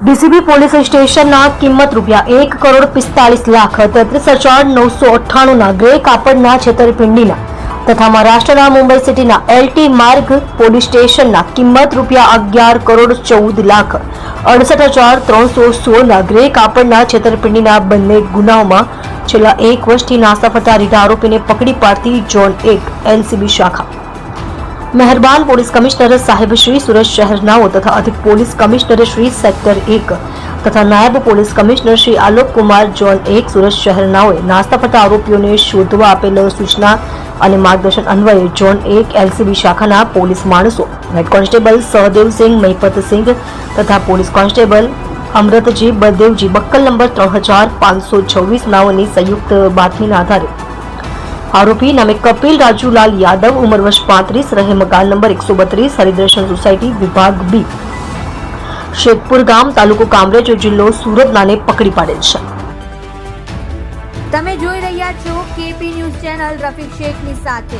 DCB police સ્ટેશનના કિંમત ₹1,45,33,998ના grey કાપડના છેતરપિંડીના તથા મહારાષ્ટ્રના મુંબઈ સિટીના એલટી માર્ગ પોલીસ સ્ટેશનના કિંમત ₹11,14,68,316ના ગ્રે કાપડના છેતરપિંડીના બંને ગુનાઓમાં છેલ્લા 1 વર્ષથી નાસ્તા ફરતા રીઢા આરોપીને પકડી પાડતી ઝોન 1 એલસીબી શાખા મહેરબાન પોલીસ કમિશનર સાહેબ શ્રી સુરત શહેરનાઓ તથા અધિક પોલીસ કમિશનર શ્રી સેક્ટર 1 તથા નાયબ police commissioner Shri Alok Kumar zone 1 Surat શહેરનાઓએ નાસ્તા ફરતા આરોપીઓને શોધવા આપેલ સૂચના અને માર્ગદર્શન અન્વયે ઝોન 1 એલસીબી શાખાના પોલીસ માણસો હેડ કોન્સ્ટેબલ સહદેવસિંહ મહિપતસિંહ તથા police constable Amrutji Baldevji બક્કલ number 3526 નાઓની સંયુક્ત બાતમીના આધારે आरोपी नामे कपिल राजूलाल यादव उम्र वर्ष 35 रहे मकान नंबर 132 हरिदर्शन सोसायटी विभाग बी शेखपुर गाम तालुको कामरेज जिल्लो सूरत नाने पकड़ी पाडेल छे। તમે જોઈ રહ્યા છો કેપી ન્યૂઝ ચેનલ રફીક શેખની સાથે।